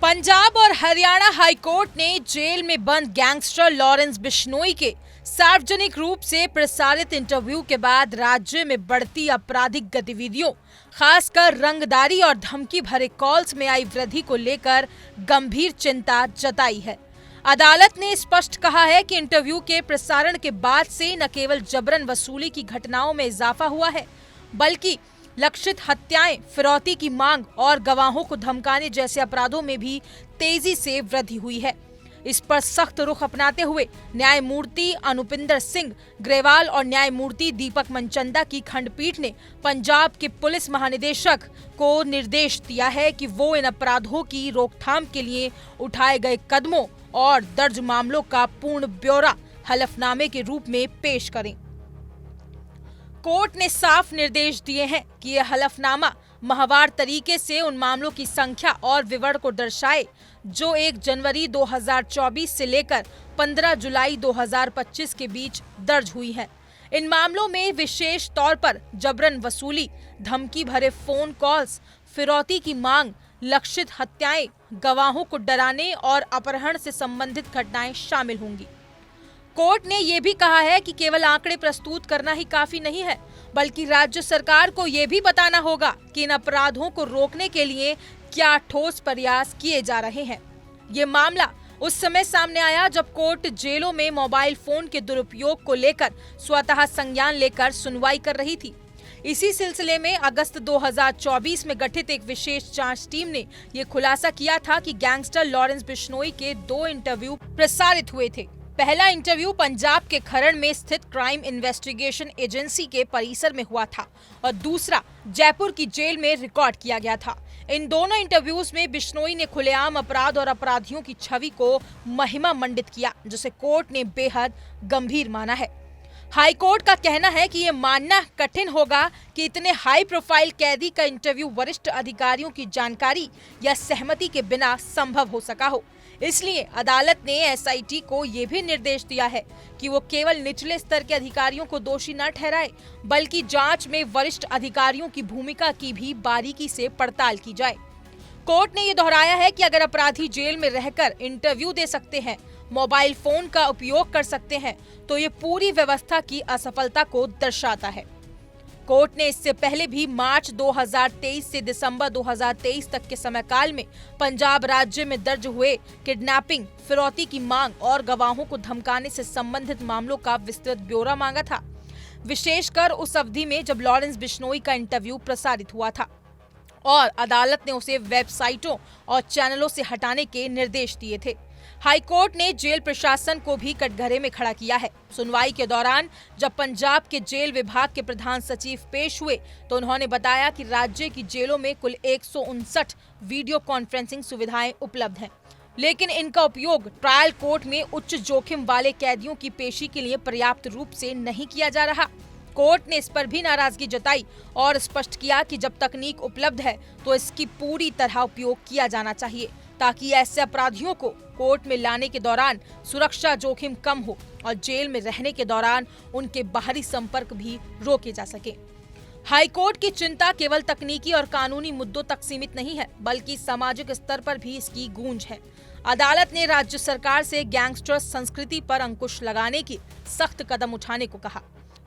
पंजाब और हरियाणा हाईकोर्ट ने जेल में बंद गैंगस्टर लॉरेंस बिश्नोई के सार्वजनिक रूप से प्रसारित इंटरव्यू के बाद राज्य में बढ़ती आपराधिक गतिविधियों, खासकर रंगदारी और धमकी भरे कॉल्स में आई वृद्धि को लेकर गंभीर चिंता जताई है। अदालत ने स्पष्ट कहा है कि इंटरव्यू के प्रसारण के बाद से न केवल जबरन वसूली की घटनाओं में इजाफा हुआ है, बल्कि लक्षित हत्याएं, फिरौती की मांग और गवाहों को धमकाने जैसे अपराधों में भी तेजी से वृद्धि हुई है। इस पर सख्त रुख अपनाते हुए न्यायमूर्ति अनुपिंदर सिंह ग्रेवाल और न्यायमूर्ति दीपक मनचंदा की खंडपीठ ने पंजाब के पुलिस महानिदेशक को निर्देश दिया है कि वो इन अपराधों की रोकथाम के लिए उठाए गए कदमों और दर्ज मामलों का पूर्ण ब्यौरा हलफनामे के रूप में पेश करें। कोर्ट ने साफ निर्देश दिए हैं कि यह हलफनामा माहवार तरीके से उन मामलों की संख्या और विवरण को दर्शाए जो 1 जनवरी 2024 से लेकर 15 जुलाई 2025 के बीच दर्ज हुई हैं। इन मामलों में विशेष तौर पर जबरन वसूली, धमकी भरे फोन कॉल्स, फिरौती की मांग, लक्षित हत्याएं, गवाहों को डराने और अपहरण से संबंधित घटनाएं शामिल होंगी। कोर्ट ने यह भी कहा है कि केवल आंकड़े प्रस्तुत करना ही काफी नहीं है, बल्कि राज्य सरकार को यह भी बताना होगा कि इन अपराधों को रोकने के लिए क्या ठोस प्रयास किए जा रहे हैं। ये मामला उस समय सामने आया जब कोर्ट जेलों में मोबाइल फोन के दुरुपयोग को लेकर स्वतः संज्ञान लेकर सुनवाई कर रही थी। इसी सिलसिले में अगस्त 2024 में गठित एक विशेष जांच टीम ने यह खुलासा किया था कि गैंगस्टर लॉरेंस बिश्नोई के 2 इंटरव्यू प्रसारित हुए थे। पहला इंटरव्यू पंजाब के खरड़ में स्थित क्राइम इन्वेस्टिगेशन एजेंसी के परिसर में हुआ था और दूसरा जयपुर की जेल में रिकॉर्ड किया गया था। इन दोनों इंटरव्यूज में बिश्नोई ने खुलेआम अपराध और अपराधियों की छवि को महिमा मंडित किया, जिसे कोर्ट ने बेहद गंभीर माना है। हाई कोर्ट का कहना है कि यह मानना कठिन होगा कि इतने हाई प्रोफाइल कैदी का इंटरव्यू वरिष्ठ अधिकारियों की जानकारी या सहमति के बिना संभव हो सका हो। इसलिए अदालत ने एसआईटी को यह भी निर्देश दिया है कि वो केवल निचले स्तर के अधिकारियों को दोषी न ठहराए, बल्कि जांच में वरिष्ठ अधिकारियों की भूमिका की भी बारीकी से पड़ताल की जाए। कोर्ट ने ये दोहराया है कि अगर अपराधी जेल में रहकर इंटरव्यू दे सकते हैं, मोबाइल फोन का उपयोग कर सकते हैं, तो ये पूरी व्यवस्था की असफलता को दर्शाता है। कोर्ट ने इससे पहले भी मार्च 2023 से दिसंबर 2023 तक के समयकाल में पंजाब राज्य में दर्ज हुए किडनैपिंग, फिरौती की मांग और गवाहों को धमकाने से संबंधित मामलों का विस्तृत ब्यौरा मांगा था, विशेषकर उस अवधि में जब लॉरेंस बिश्नोई का इंटरव्यू प्रसारित हुआ था और अदालत ने उसे वेबसाइटों और चैनलों से हटाने के निर्देश दिए थे। हाईकोर्ट ने जेल प्रशासन को भी कटघरे में खड़ा किया है। सुनवाई के दौरान जब पंजाब के जेल विभाग के प्रधान सचिव पेश हुए तो उन्होंने बताया कि राज्य की जेलों में कुल 159 वीडियो कॉन्फ्रेंसिंग सुविधाएं उपलब्ध हैं, लेकिन इनका उपयोग ट्रायल कोर्ट में उच्च जोखिम वाले कैदियों की पेशी के लिए पर्याप्त रूप से नहीं किया जा रहा। कोर्ट ने इस पर भी नाराजगी जताई और स्पष्ट किया कि जब तकनीक उपलब्ध है तो इसकी पूरी तरह उपयोग किया जाना चाहिए, ताकि ऐसे अपराधियों को कोर्ट में लाने के दौरान सुरक्षा जोखिम कम हो और जेल में रहने के दौरान उनके बाहरी संपर्क भी रोके जा सके। हाईकोर्ट की चिंता केवल तकनीकी और कानूनी मुद्दों तक सीमित नहीं है, बल्कि सामाजिक स्तर पर भी इसकी गूंज है। अदालत ने राज्य सरकार से गैंगस्टर संस्कृति पर अंकुश लगाने की सख्त कदम उठाने को कहा।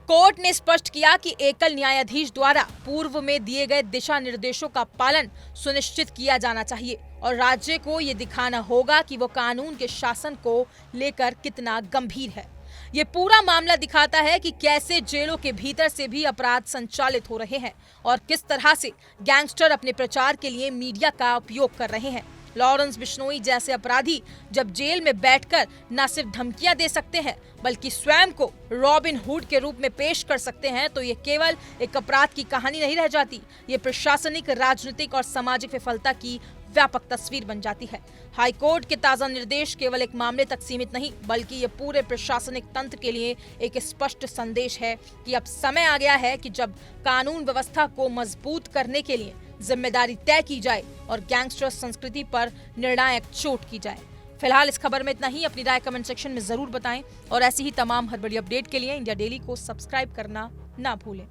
कोर्ट ने स्पष्ट किया कि एकल न्यायाधीश द्वारा पूर्व में दिए गए दिशा निर्देशों का पालन सुनिश्चित किया जाना चाहिए और राज्य को ये दिखाना होगा कि वो कानून के शासन को लेकर कितना गंभीर है। ये पूरा मामला दिखाता है कि कैसे जेलों के भीतर से भी अपराध संचालित हो रहे हैं और किस तरह से गैंगस्टर अपने प्रचार के लिए मीडिया का उपयोग कर रहे हैं। लॉरेंस बिश्नोई जैसे अपराधी जब जेल में बैठकर न सिर्फ धमकियां दे सकते हैं, बल्कि स्वयं को रॉबिन हुड के रूप में पेश कर सकते हैं, तो ये केवल एक अपराध की कहानी नहीं रह जाती। ये प्रशासनिक, राजनीतिक और सामाजिक विफलता की व्यापक तस्वीर बन जाती है। हाईकोर्ट के ताजा निर्देश केवल एक मामले तक सीमित नहीं, बल्कि ये पूरे प्रशासनिक तंत्र के लिए एक स्पष्ट संदेश है कि अब समय आ गया है कि जब कानून व्यवस्था को मजबूत करने के लिए जिम्मेदारी तय की जाए और गैंगस्टर संस्कृति पर निर्णायक चोट की जाए। फिलहाल इस खबर में इतना ही। अपनी राय कमेंट सेक्शन में जरूर बताएं और ऐसी ही तमाम हर बड़ी अपडेट के लिए इंडिया डेली को सब्सक्राइब करना ना भूलें।